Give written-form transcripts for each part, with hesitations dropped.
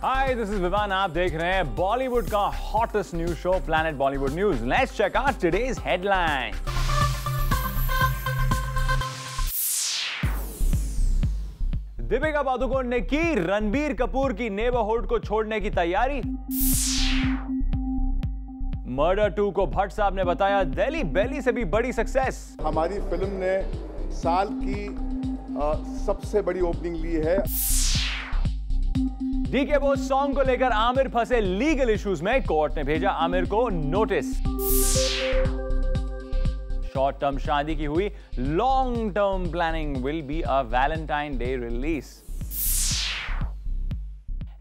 Hi, this is Vivaan. आप देख रहे हैं बॉलीवुड का hottest news show planet Bollywood news. Let's check out today's headline. Deepika Padukone ने की रणबीर कपूर की नेबरहुड को छोड़ने की तैयारी। मर्डर 2 को भट्ट साहब ने बताया दिल्ली बेली से भी बड़ी सक्सेस। हमारी फिल्म ने साल की सबसे बड़ी ओपनिंग ली है। डीके बोस सॉन्ग को लेकर आमिर फंसे लीगल इश्यूज में, कोर्ट ने भेजा आमिर को नोटिस। शॉर्ट टर्म शादी की हुई long term planning, will be a Valentine day release.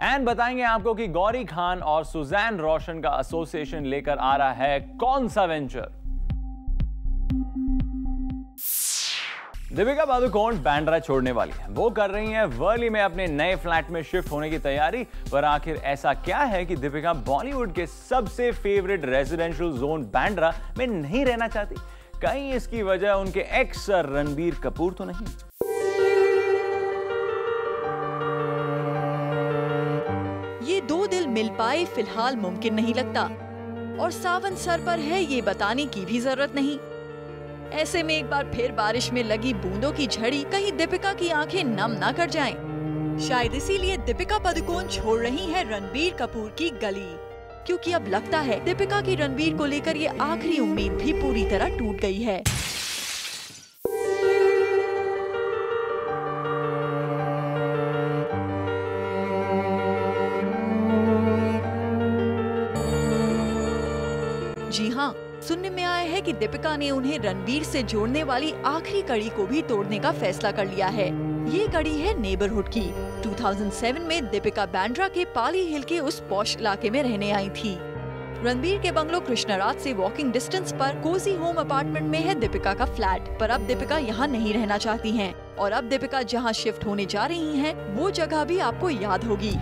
And बताएंगे आपको कि गौरी खान और सुजैन रोशन का एसोसिएशन लेकर आ रहा है कौन सा वेंचर। दीपिका पादुकोण बांद्रा छोड़ने वाली है। वो कर रही हैं वर्ली में अपने नए फ्लैट में शिफ्ट होने की तैयारी। पर आखिर ऐसा क्या है कि दीपिका बॉलीवुड के सबसे फेवरेट रेजिडेंशियल जोन बांद्रा में नहीं रहना चाहती? कहीं इसकी वजह उनके एक्स रणबीर कपूर तो नहीं? ये दो दिल मिल पाए फिलहाल मुमकिन नहीं लगता, और सावन सर पर है ये बताने की भी जरूरत नहीं। ऐसे में एक बार फिर बारिश में लगी बूंदों की झड़ी कहीं दीपिका की आंखें नम ना कर जाएं। शायद इसीलिए दीपिका पादुकोण छोड़ रही है रणबीर कपूर की गली, क्योंकि अब लगता है दीपिका की रणबीर को लेकर ये आखिरी उम्मीद भी पूरी तरह टूट गई है। जी हाँ, सुनने में आया है कि दीपिका ने उन्हें रणबीर से जोड़ने वाली आखिरी कड़ी को भी तोड़ने का फैसला कर लिया है। ये कड़ी है नेबरहुड की। 2007 में दीपिका बांद्रा के पाली हिल के उस पॉश इलाके में रहने आई थी। रणबीर के बंगलो कृष्णराज से वॉकिंग डिस्टेंस पर कोजी होम अपार्टमेंट में है दीपिका का फ्लैट। पर अब दीपिका यहाँ नहीं रहना चाहती हैं, और अब दीपिका जहाँ शिफ्ट होने जा रही हैं, वो जगह भी आपको याद होगी।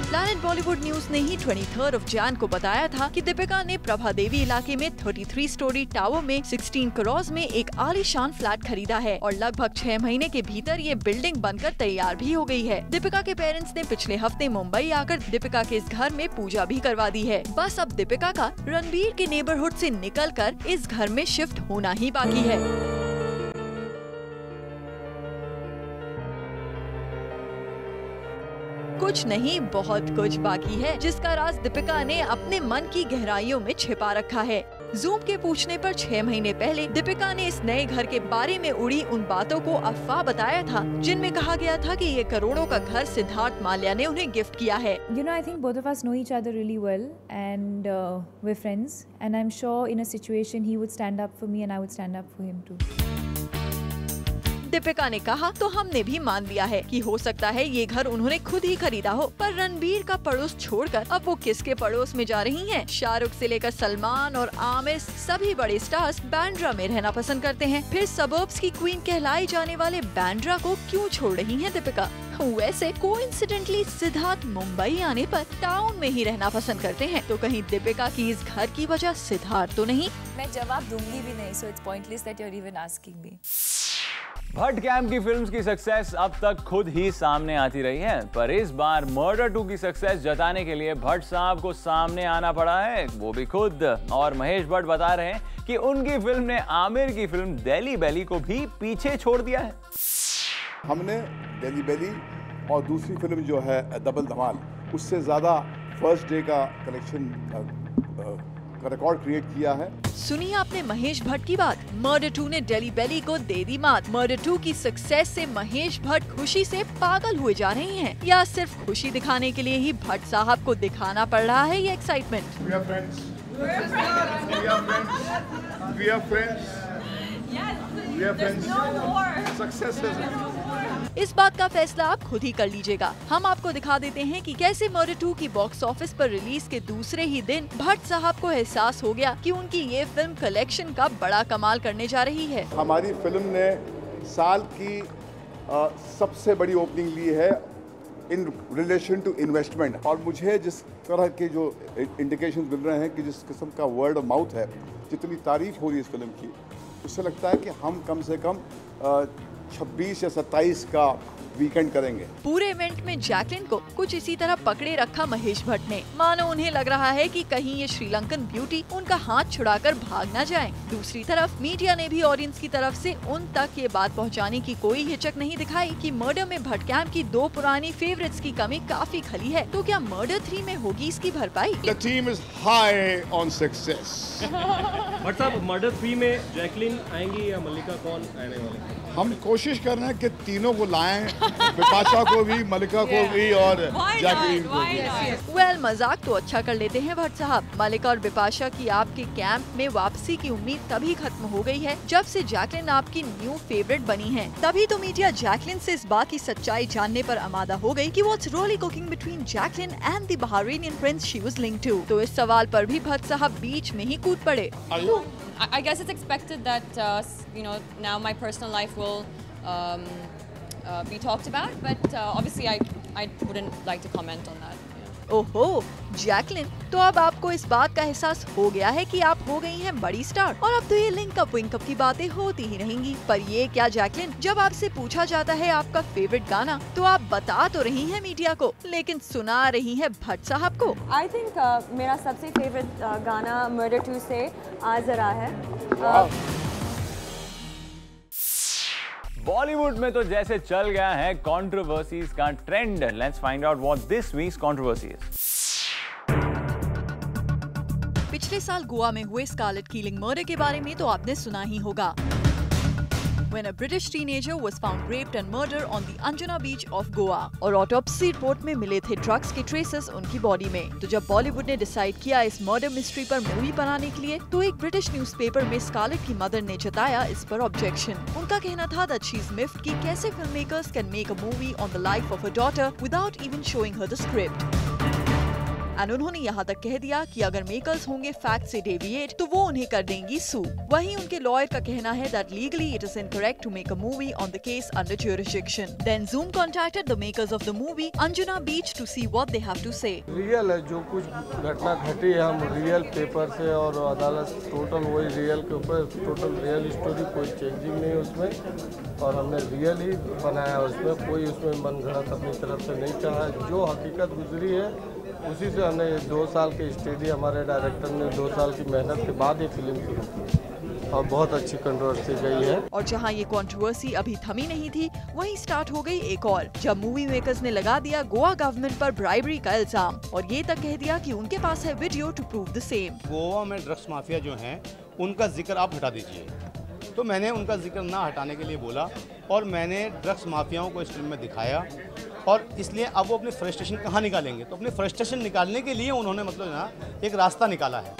प्लैनेट बॉलीवुड न्यूज ने ही 23 जैन को बताया था कि दीपिका ने प्रभा देवी इलाके में 33 स्टोरी टावर में 16 करोड़ में एक आलीशान फ्लैट खरीदा है, और लगभग 6 महीने के भीतर ये बिल्डिंग बनकर तैयार भी हो गई है। दीपिका के पेरेंट्स ने पिछले हफ्ते मुंबई आकर दीपिका के इस घर में पूजा भी करवा दी है। बस अब दीपिका का रणबीर के नेबरहुड से निकलकर इस घर में शिफ्ट होना ही बाकी है। कुछ नहीं, बहुत कुछ बाकी है, जिसका राज दीपिका ने अपने मन की गहराइयों में छिपा रखा है। जूम के पूछने पर 6 महीने पहले दीपिका ने इस नए घर के बारे में उड़ी उन बातों को अफवाह बताया था, जिनमें कहा गया था कि ये करोड़ों का घर सिद्धार्थ माल्या ने उन्हें गिफ्ट किया है। You know, I think both of us know each other really well, and we're friends, and I'm sure in a situation he would stand up for me and I would stand up for him too. Deepika ने कहा तो हमने भी मान लिया है कि हो सकता है ये घर उन्होंने खुद ही खरीदा हो, पर रणबीर का पड़ोस छोड़कर अब वो किसके पड़ोस में जा रही हैं? शाहरुख से लेकर सलमान और आमिर सभी बड़े स्टार्स बांद्रा में रहना पसंद करते हैं। फिर सबर्ब्स की क्वीन कहलाई जाने वाले बांद्रा को क्यों छोड़ रही हैं दीपिका? वैसे कोइंसिडेंटली सिद्धार्थ मुंबई आने पर टाउन में ही रहना पसंद करते हैं, तो कहीं दीपिका की इस घर की वजह सिद्धार्थ तो नहीं? मैं जवाब दूंगी भी नहीं, so it's pointless that you're even asking me. Bhatt camp की फिल्म्स की सक्सेस अब तक खुद ही सामने आती रही है, पर इस बार मर्डर 2 की सक्सेस जताने के लिए भट्ट साहब को सामने आना पड़ा है, वो भी खुद। और महेश भट्ट बता रहे हैं कि उनकी फिल्म ने आमिर की फिल्म दिल्ली बेली को भी पीछे छोड़ दिया है। हमने दिल्ली बेली और दूसरी फिल्म जो है डबल धमाल, उससे ज़्यादा फर्स्ट डे का कलेक्शन का रिकॉर्ड क्रिएट किया है। सुनिए आपने महेश भट्ट की बात। मर्डर 2 ने दिल्ली बेली को दे दी मात। मर्डर 2 की सक्सेस से महेश भट्ट खुशी से पागल हुए जा रहे हैं, या सिर्फ खुशी दिखाने के लिए ही भट्ट साहब को दिखाना पड़ रहा है ये excitement? We are friends. We are friends. We are friends. We are friends. Success is इस बात का फैसला आप खुद ही कर लीजिएगा। हम आपको दिखा देते हैं कि कैसे मर्डर 2 की बॉक्स ऑफिस पर रिलीज के दूसरे ही दिन भट्ट साहब को एहसास हो गया कि उनकी ये फिल्म कलेक्शन का बड़ा कमाल करने जा रही है। हमारी फिल्म ने साल की सबसे बड़ी ओपनिंग ली है इन रिलेशन टू इन्वेस्टमेंट, और मुझे जिस तरह के जो इंडिकेशन मिल रहे हैं कि जिस किस्म का वर्ड ऑफ माउथ है, जितनी तारीफ हो रही है इस फिल्म की, उससे लगता है कि हम कम से कम 26 या 27 का वीकेंड करेंगे। पूरे इवेंट में जैकलिन को कुछ इसी तरह पकड़े रखा महेश भट्ट ने, मानो उन्हें लग रहा है कि कहीं ये श्रीलंकन ब्यूटी उनका हाथ छुड़ाकर भाग न जाए। दूसरी तरफ मीडिया ने भी ऑडियंस की तरफ से उन तक ये बात पहुंचाने की कोई हिचक नहीं दिखाई कि मर्डर में भट्ट कैंप की 2 पुरानी फेवरेट्स की कमी काफी खली है। तो क्या मर्डर 3 में होगी इसकी भरपाई? The team is high on success. But साहब मर्डर 3 में जैकलिन आएंगी या मल्लिका कौन आने वाले? हम कोशिश कर रहे हैं कि तीनों को लाएं, बिपाशा को भी, मल्लिका को भी और जैकलिन को भी। वेल, मजाक तो अच्छा कर लेते हैं भट्ट साहब। मल्लिका और बिपाशा की आपके कैंप में वापसी की उम्मीद तभी खत्म हो गई है जब से जैकलिन आपकी न्यू फेवरेट बनी है। तभी तो मीडिया जैकलिन से इस बात की सच्चाई जानने पर आमादा हो गई कि what's really cooking between Jacqueline and the Bahrainian prince she was linked to. तो इस सवाल पर भी भट्ट साहब बीच में ही कूद पड़े। I guess it's expected that now my personal life will be talked about, but obviously I wouldn't like to comment on that. ओहो जैकलिन, तो अब आपको इस बात का एहसास हो गया है कि आप हो गई हैं बड़ी स्टार और अब तो ये लिंकअप विंकअप की बातें होती ही रहेंगी। पर ये क्या जैकलिन, जब आपसे पूछा जाता है आपका फेवरेट गाना तो आप बता तो रही हैं मीडिया को, लेकिन सुना रही हैं भट्ट साहब को। I think मेरा सबसे फेवरेट गाना मर्डर 2 से आ जरा है। बॉलीवुड में तो जैसे चल गया है कंट्रोवर्सीज का trend. Let's find out what this weeks controversy is. पिछले साल गोवा में हुए स्कारलेट कीलिंग मर्डर के बारे में तो आपने सुना ही होगा। When a British teenager was found raped and murdered on the Anjuna beach of Goa और ऑटोप्सी रिपोर्ट में मिले थे ड्रग्स के ट्रेसेस उनकी बॉडी में। तो जब बॉलीवुड ने डिसाइड किया इस मर्डर मिस्ट्री पर मूवी बनाने के लिए, तो एक ब्रिटिश न्यूज़पेपर में स्कारलेट की मदर ने जताया इस पर ऑब्जेक्शन। उनका कहना था दैट शी इज मिफ्ड कि कैसे film makers can make a movie on the life of a daughter without even showing her the script. And उन्होंने यहाँ तक कह दिया कि अगर मेकर्स होंगे फैक्ट से डेविएट तो वो उन्हें कर देंगी सू। वहीं उनके लॉयर का कहना है that legally it is incorrect to make a movie on the case under jurisdiction. Then Zoom contacted the makers of the movie Anjuna Beach to see what they have to say. Real है, जो कुछ घटना घटी है हम real paper से और अदालत टोटल वही रियल के ऊपर टोटल रियल स्टोरी, कोई चेंजिंग नहीं उसमें और हमने रियल ही बनाया। उसमें कोई उसमें मनगढ़ंत अपनी तरफ से नहीं कहा है। जो हकीकत गुजरी है उसी से हमने 2 साल के स्टडी, हमारे डायरेक्टर ने 2 साल की मेहनत के बाद ये फिल्म शुरू की और बहुत अच्छी कंट्रोवर्सी गई है। और जहां ये कंट्रोवर्सी अभी थमी नहीं थी, वहीं स्टार्ट हो गई एक और, जब मूवी मेकर्स ने लगा दिया गोवा गवर्नमेंट पर ब्राइबरी का इल्जाम और ये तक कह दिया कि उनके पास है video to prove the same. Goa में ड्रग्स माफिया जो हैं उनका जिक्र आप हटा दीजिए। तो मैंने उनका जिक्र ना हटाने के लिए बोला और मैंने ड्रग्स माफियाओं को इस फिल्म में दिखाया और इसलिए अब वो अपनी फ्रस्ट्रेशन कहाँ निकालेंगे, तो अपनी फ्रस्ट्रेशन निकालने के लिए उन्होंने मतलब ना एक रास्ता निकाला है।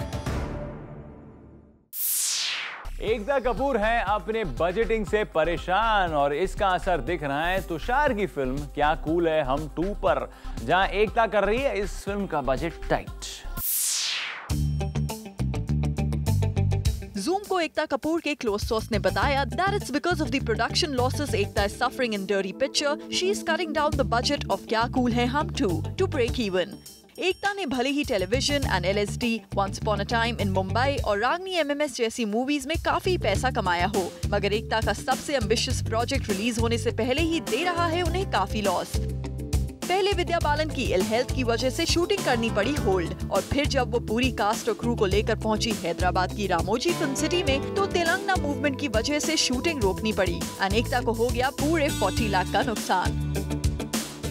एकता कपूर हैं अपने बजटिंग से परेशान और इसका असर दिख रहा है तुषार की फिल्म क्या कूल है हम 2 पर, जहां एकता कर रही है इस फिल्म का बजट टाइट। Zoom को एकता कपूर के क्लोज सोर्स ने बताया that it's because of the production losses Ekta is suffering in Dirty Picture, she is cutting down the budget of क्या कूल है हम 2 to break even. एकता ने भले ही television and LSD, Once Upon a Time in Mumbai और रागनी MMS जैसी movies में काफी पैसा कमाया हो, मगर एकता का सबसे एम्बिशियस प्रोजेक्ट रिलीज होने से पहले ही दे रहा है उन्हें काफी लॉस। पहले विद्या बालन की इल हेल्थ की वजह से शूटिंग करनी पड़ी होल्ड और फिर जब वो पूरी कास्ट और क्रू को लेकर पहुंची हैदराबाद की रामोजी फिल्म सिटी में तो तेलंगाना मूवमेंट की वजह से शूटिंग रोकनी पड़ी। एकता को हो गया पूरे 40 लाख का नुकसान।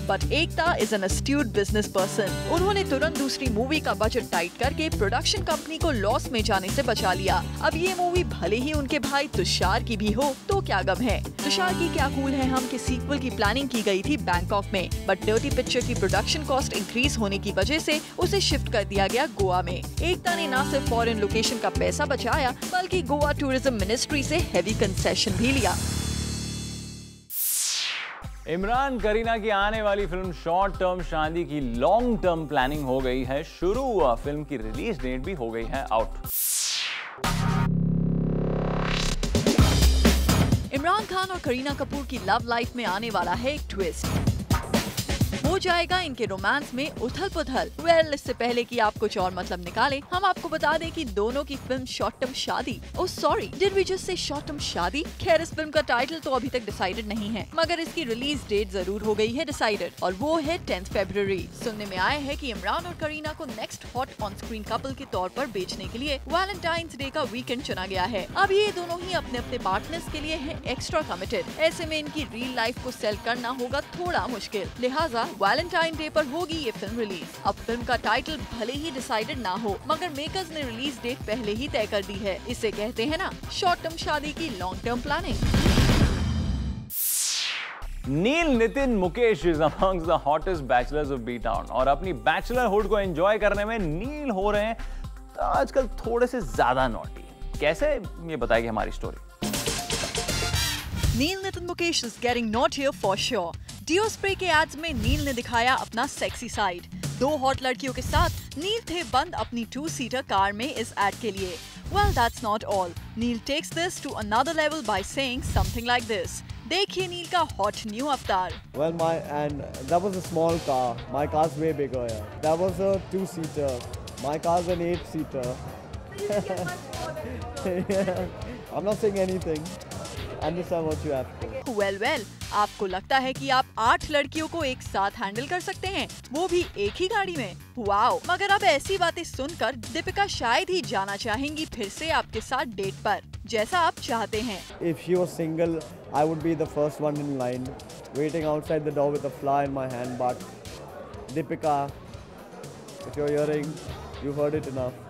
But Ekta is an astute business person. उन्होंने तुरंत दूसरी मूवी का बजट टाइट करके प्रोडक्शन कंपनी को लॉस में जाने से बचा लिया। अब ये मूवी भले ही उनके भाई तुषार की भी हो तो क्या गम है। तुषार की क्या कूल है हम के सीक्वल की प्लानिंग की गई थी बैंकॉक में, बट डर्टी पिक्चर की प्रोडक्शन कॉस्ट इंक्रीज होने की वजह से उसे शिफ्ट कर दिया गया गोवा में। एकता ने न सिर्फ फॉरेन लोकेशन का पैसा बचाया बल्कि गोवा टूरिज्म मिनिस्ट्री से हेवी कंसेशन भी लिया। इमरान करीना की आने वाली फिल्म शॉर्ट टर्म शादी की लॉन्ग टर्म प्लानिंग हो गई है शुरू। फिल्म की रिलीज डेट भी हो गई है आउट। इमरान खान और करीना कपूर की लव लाइफ में आने वाला है एक ट्विस्ट। हो जाएगा इनके रोमांस में उथल पुथल। वेल, इससे पहले कि आप कुछ और मतलब निकालें, हम आपको बता दें कि दोनों की film short term Shaadi, oh sorry, did we just say short term Shaadi? खैर, इस फिल्म का टाइटल तो अभी तक डिसाइडेड नहीं है, मगर इसकी रिलीज डेट जरूर हो गई है डिसाइडेड, और वो है 10 फरवरी। सुनने में आया है कि इमरान और करीना को next hot on screen couple के तौर पर बेचने के लिए वैलेंटाइंस डे का वीकेंड चुना गया है। अब ये दोनों ही अपने अपने पार्टनर्स के लिए है एक्स्ट्रा कमिटेड। ऐसे में इनकी रियल लाइफ को सेल करना होगा थोड़ा मुश्किल, लिहाजा वैलेंटाइन डे पर होगी ये फिल्म रिलीज। अब फिल्म का टाइटल भले ही डिसाइडेड ना हो, मगर मेकर्स ने रिलीज डेट पहले ही तय कर दी है। इसे कहते हैं ना शॉर्ट टर्म शादी की long term planning. Neel, Nitin, Mukesh is amongst the hottest bachelors of B town, और अपनी बैचलरहुड को एंजॉय करने में नील हो रहे हैं तो आजकल थोड़े से ज्यादा नॉटी। कैसे, ये बताएगी हमारी story. Neel, Nitin, Mukesh is getting naughtier for sure. Deo spray के एड्स में नील ने दिखाया अपना सेक्सी साइड। 2 हॉट लड़कियों के साथ नील थे बंद अपनी 2-सीटर कार में इस एड के लिए। Well, that's not all. Neil takes this to another level by saying something like this. देखिए नील का हॉट न्यू अवतार। Well, that was a small car. My car's way bigger. Yeah. That was a 2-seater. My car's an 8-seater. Yeah. I'm not saying anything. Understand what you have to. Well, आपको लगता है कि आप 8 लड़कियों को एक साथ हैंडल कर सकते हैं, वो भी एक ही गाड़ी में? वाओ! मगर अब ऐसी बातें सुनकर दीपिका शायद ही जाना चाहेंगी फिर से आपके साथ डेट पर, जैसा आप चाहते हैं। If she was single, I would be the first one in line, waiting outside the door with a flower in my hand. But Deepika, if you're hearing, you've heard it enough.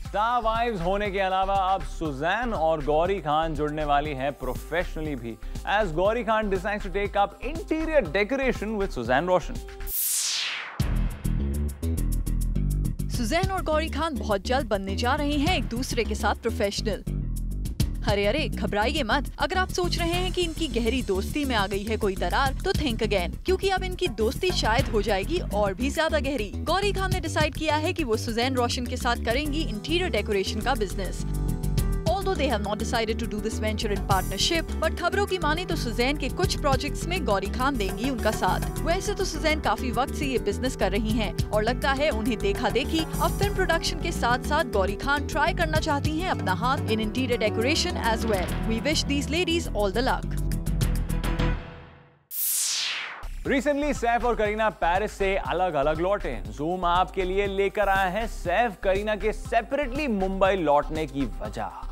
Star wives होने के अलावा अब Suzanne और गौरी खान जुड़ने वाली हैं professionally भी, as Gauri Khan decides to take up interior decoration with Sussanne Roshan. Sussanne और गौरी खान बहुत जल्द बनने जा रहे हैं एक दूसरे के साथ प्रोफेशनल। अरे घबराइए मत, अगर आप सोच रहे हैं कि इनकी गहरी दोस्ती में आ गई है कोई दरार, तो थिंक अगेन, क्योंकि अब इनकी दोस्ती शायद हो जाएगी और भी ज्यादा गहरी। गौरी खान ने डिसाइड किया है कि वो सुजैन रोशन के साथ करेंगी इंटीरियर डेकोरेशन का business. Although they have not decided to do this venture in partnership, but खबरों की माने तो सुजैन के कुछ प्रोजेक्ट्स में गौरी खान देंगी उनका साथ। वैसे तो सुजैन काफी वक्त से ये बिजनेस कर रही हैं, और लगता है उन्हें देखा देखी अब फिल्म प्रोडक्शन के साथ साथ गौरी खान ट्राई करना चाहती हैं अपना हाथ in interior decoration as well. We wish these ladies all the luck. Recently Saif और करीना पेरिस से अलग अलग लौटे। जूम आपके लिए लेकर आया है सैफ करीना के सेपरेटली मुंबई लौटने की वजह।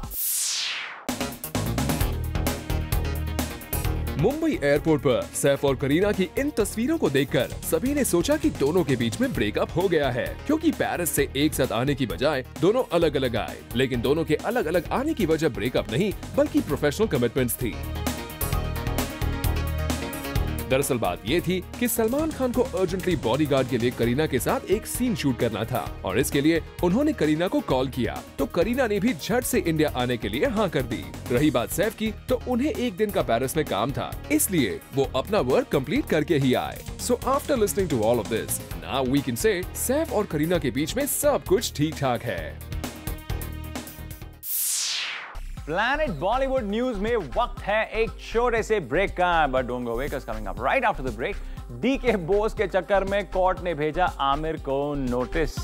मुंबई एयरपोर्ट पर सैफ और करीना की इन तस्वीरों को देखकर सभी ने सोचा कि दोनों के बीच में ब्रेकअप हो गया है, क्योंकि पेरिस से एक साथ आने की बजाय दोनों अलग अलग आए। लेकिन दोनों के अलग अलग आने की वजह ब्रेकअप नहीं बल्कि प्रोफेशनल कमिटमेंट्स थी। दरअसल बात ये थी कि सलमान खान को अर्जेंटली बॉडीगार्ड के लिए करीना के साथ एक सीन शूट करना था, और इसके लिए उन्होंने करीना को कॉल किया, तो करीना ने भी झट से इंडिया आने के लिए हाँ कर दी। रही बात सैफ की, तो उन्हें एक दिन का पेरिस में काम था, इसलिए वो अपना वर्क कंप्लीट करके ही आए। So after listening to all of this, now we can say Saif और करीना के बीच में सब कुछ ठीक ठाक है। प्लैनेट बॉलीवुड न्यूज में वक्त है एक छोटे से ब्रेक का, but don't go away, coming up right after the break, D K Bose के चक्कर में कोर्ट ने भेजा आमिर को नोटिस।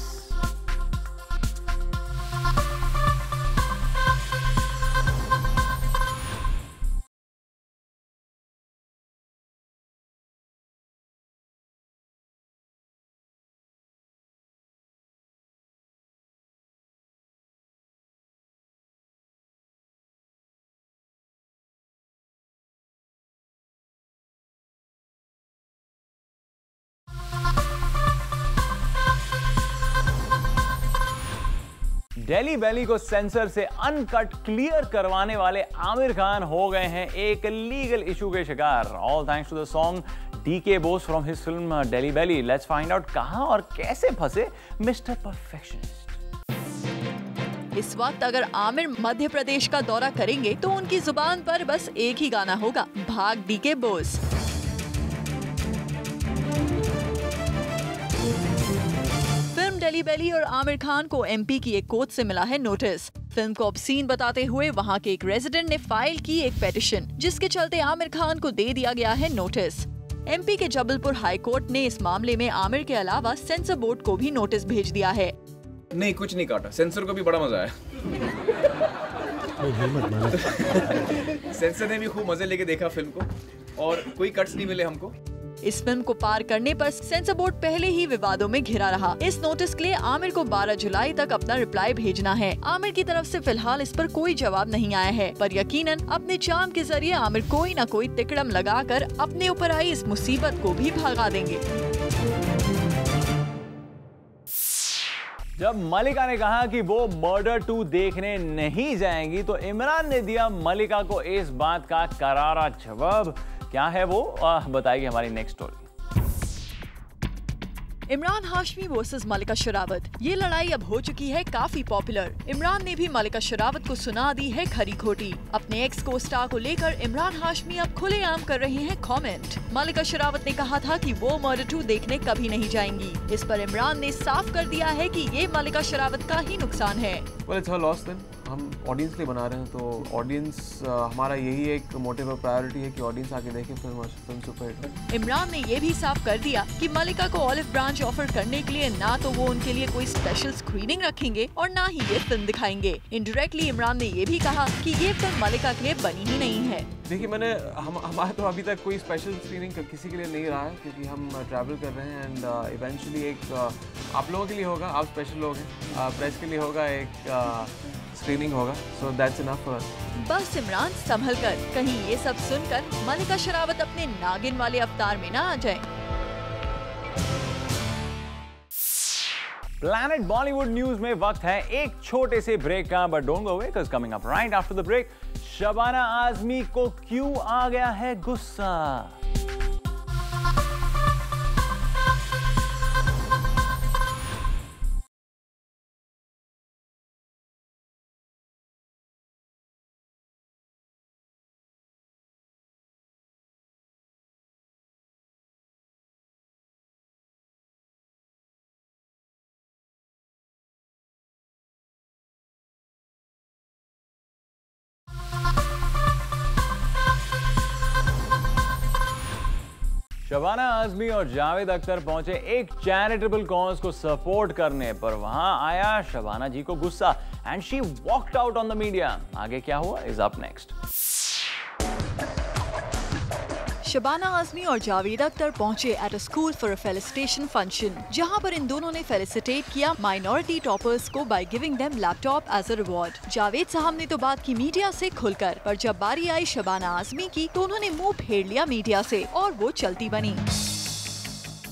डेली बेली को सेंसर से अनकट क्लियर करवाने वाले आमिर खान हो गए हैं एक लीगल इशू के शिकार, all thanks to the song D K Bose from his film Delhi Belly. Let's find out कहां और कैसे फंसे मिस्टर परफेक्शनिस्ट। इस वक्त अगर आमिर मध्य प्रदेश का दौरा करेंगे तो उनकी जुबान पर बस एक ही गाना होगा, भाग डीके बोस। फिल्म डेली बेली और आमिर खान को एमपी की एक कोर्ट से मिला है नोटिस। फिल्म को ऑब्सीन बताते हुए वहां के एक रेजिडेंट ने फाइल की एक पेटिशन, जिसके चलते आमिर खान को दे दिया गया है नोटिस। MP के जबलपुर हाई कोर्ट ने इस मामले में आमिर के अलावा सेंसर बोर्ड को भी नोटिस भेज दिया है। नहीं, कुछ नहीं काटा, सेंसर को भी बड़ा मजा आया। सेंसर ने भी खूब मजे लेके देखा फिल्म को और कोई कट्स नहीं मिले हमको। इस फिल्म को पार करने पर सेंसर बोर्ड पहले ही विवादों में घिरा रहा। इस नोटिस के लिए आमिर को 12 जुलाई तक अपना रिप्लाई भेजना है। आमिर की तरफ से फिलहाल इस पर कोई जवाब नहीं आया है, पर यकीनन अपने चार्म के जरिए आमिर कोई न कोई तिकड़म लगाकर अपने ऊपर आई इस मुसीबत को भी भगा देंगे। जब मल्लिका ने कहा कि वो मर्डर 2 देखने नहीं जाएंगी, तो इमरान ने दिया मल्लिका को इस बात का करारा जवाब। क्या है वो, बताएगी हमारी next story. Imran Hashmi versus Mallika Sherawat, ये लड़ाई अब हो चुकी है काफी पॉपुलर। इमरान ने भी मल्लिका शेरावत को सुना दी है खरी खोटी। अपने एक्स को स्टार को लेकर इमरान हाशमी अब खुलेआम कर रहे हैं कमेंट। मल्लिका शेरावत ने कहा था कि वो मर्डर 2 देखने कभी नहीं जाएंगी। इस पर इमरान ने साफ कर दिया है कि ये मल्लिका शेरावत का ही नुकसान है। Well, it's her loss then. हम ऑडियंस के लिए बना रहे हैं, तो ऑडियंस हमारा यही एक मोटिव और प्रायोरिटी है कि ऑडियंस आके देखे फिल्म सुपरहिट। इमरान ने ये भी साफ कर दिया कि मल्लिका को ऑलिव ब्रांच ऑफर करने के लिए ना तो वो उनके लिए कोई स्पेशल स्क्रीनिंग रखेंगे और ना ही ये फिल्म दिखाएंगे। इनडायरेक्टली इमरान ने ये भी कहा कि ये फिल्म मल्लिका के लिए बनी ही नहीं है। देखिए, हमारा तो अभी तक कोई स्पेशल स्क्रीनिंग किसी के लिए नहीं रहा है, क्योंकि हम ट्रैवल कर रहे हैं एंड इवेंचुअली एक आप लोगों के लिए होगा, आप स्पेशल लोग हैं, प्रेस के लिए होगा, एक स्क्रीनिंग होगा, so that's enough for us. बस इमरान संभल कर, कहीं ये सब सुनकर मल्लिका शेरावत अपने नागिन वाले अवतार में ना आ जाए। प्लैनेट बॉलीवुड न्यूज में वक्त है एक छोटे से ब्रेक का, but don't go away because coming up right after the break, Shabana Azmi को क्यों आ गया है गुस्सा। शबाना आजमी और जावेद अख्तर पहुंचे एक चैरिटेबल कॉज को सपोर्ट करने, पर वहां आया शबाना जी को गुस्सा and she walked out on the media. आगे क्या हुआ is up next. Shabana Azmi और जावेद अख्तर पहुंचे at a school for a felicitation function, जहां पर इन दोनों ने फेलिसिटेट किया माइनॉरिटी टॉपर्स को by giving them laptop as a reward. Javed साहब ने तो बात की मीडिया से खुलकर, पर जब बारी आई शबाना आजमी की तो उन्होंने मुंह फेर लिया मीडिया से और वो चलती बनी।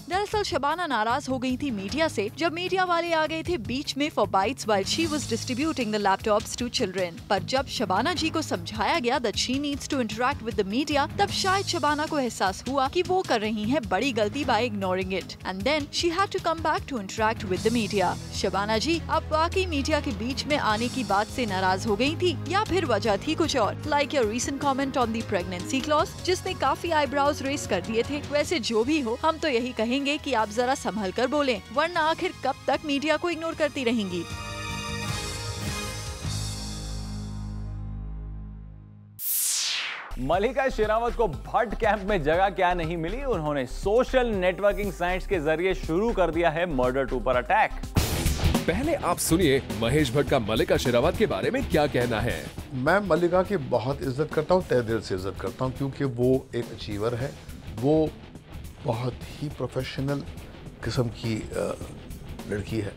दरअसल शबाना नाराज हो गई थी मीडिया से जब मीडिया वाले आ गए थे बीच में for bytes while she was distributing the laptops to children. पर जब शबाना जी को समझाया गया that she needs to interact with the media, तब शायद शबाना को एहसास हुआ कि वो कर रही हैं बड़ी गलती by ignoring it, and then she had to come back to interact with the media. Shabana ji अब वाकई मीडिया के बीच में आने की बात से नाराज हो गई थी, या फिर वजह थी कुछ और, like your recent comment on the pregnancy clause, जिसने काफी आईब्राउज रेस कर दिए थे। वैसे जो भी हो, हम तो यही कहेंगे कि आप जरा संभल कर बोलें, वरना आखिर कब तक मीडिया को इग्नोर करती रहेंगी। मल्लिका शेरावत को भट्ट कैंप में जगह क्या नहीं मिली, उन्होंने सोशल नेटवर्किंग साइट्स के जरिए शुरू कर दिया है मर्डर 2 पर अटैक। पहले आप सुनिए महेश भट्ट का मल्लिका शेरावत के बारे में क्या कहना है। मैं मल्लिका की बहुत इज्जत करता हूँ, तहे दिल से इज्जत करता हूँ, क्योंकि वो एक अचीवर है। वो बहुत ही प्रोफेशनल किस्म की लड़की है,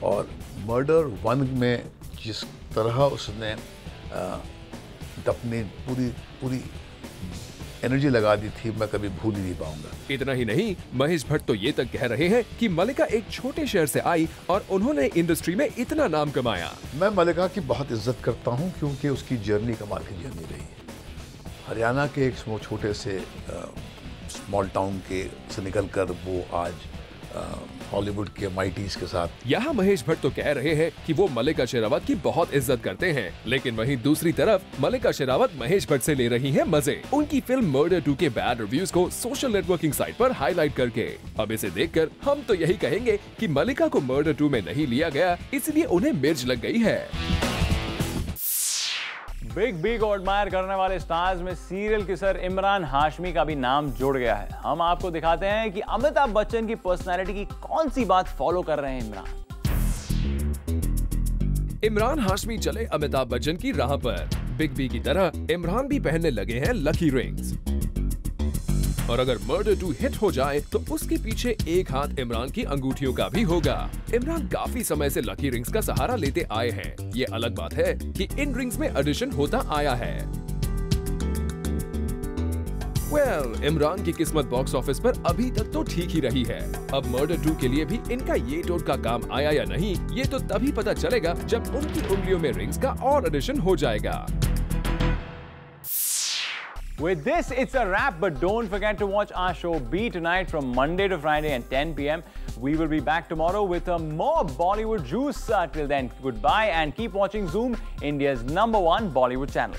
और मर्डर 1 में जिस तरह उसने अपनी पूरी एनर्जी लगा दी थी, मैं कभी भूल ही नहीं पाऊंगा। इतना ही नहीं, महेश भट्ट तो ये तक कह रहे हैं कि मल्लिका एक छोटे शहर से आई और उन्होंने इंडस्ट्री में इतना नाम कमाया। मैं मल्लिका की बहुत इज्जत करता हूँ, क्योंकि उसकी जर्नी कमाल की जर्नी रही है। हरियाणा के एक छोटे से स्मॉल टाउन के से निकलकर वो आज हॉलीवुड के माइटीज के साथ। यहाँ महेश भट्ट तो कह रहे हैं कि वो मल्लिका शेरावत की बहुत इज्जत करते हैं, लेकिन वहीं दूसरी तरफ मल्लिका शेरावत महेश भट्ट से ले रही हैं मजे, उनकी फिल्म मर्डर 2 के बैड रिव्यूज को सोशल नेटवर्किंग साइट पर हाईलाइट करके। अब इसे देखकर हम तो यही कहेंगे कि मल्लिका को मर्डर 2 में नहीं लिया गया, इसलिए उन्हें मिर्च लग गई है। बिग बी को एडमायर करने वाले स्टार्स में सीरियल किसर इमरान हाशमी का भी नाम जुड़ गया है। हम आपको दिखाते हैं कि अमिताभ बच्चन की पर्सनैलिटी की कौन सी बात फॉलो कर रहे हैं इमरान हाशमी चले अमिताभ बच्चन की राह पर। बिग बी की तरह इमरान भी पहनने लगे हैं लकी रिंग्स। और अगर मर्डर 2 हिट हो जाए तो उसके पीछे एक हाथ इमरान की अंगूठियों का भी होगा। इमरान काफी समय से लकी रिंग्स का सहारा लेते आए हैं। ये अलग बात है कि इन रिंग्स में एडिशन होता आया है। इमरान की किस्मत बॉक्स ऑफिस पर अभी तक तो ठीक ही रही है। अब मर्डर 2 के लिए भी इनका ये टोटका काम आया या नहीं, ये तो तभी पता चलेगा जब उनकी उंगलियों में रिंग्स का और एडिशन हो जाएगा। With this, it's a wrap, but don't forget to watch our show Be Tonight from Monday to Friday at 10 p.m. We will be back tomorrow with more Bollywood juice. Till then, goodbye and keep watching Zoom, India's #1 Bollywood channel.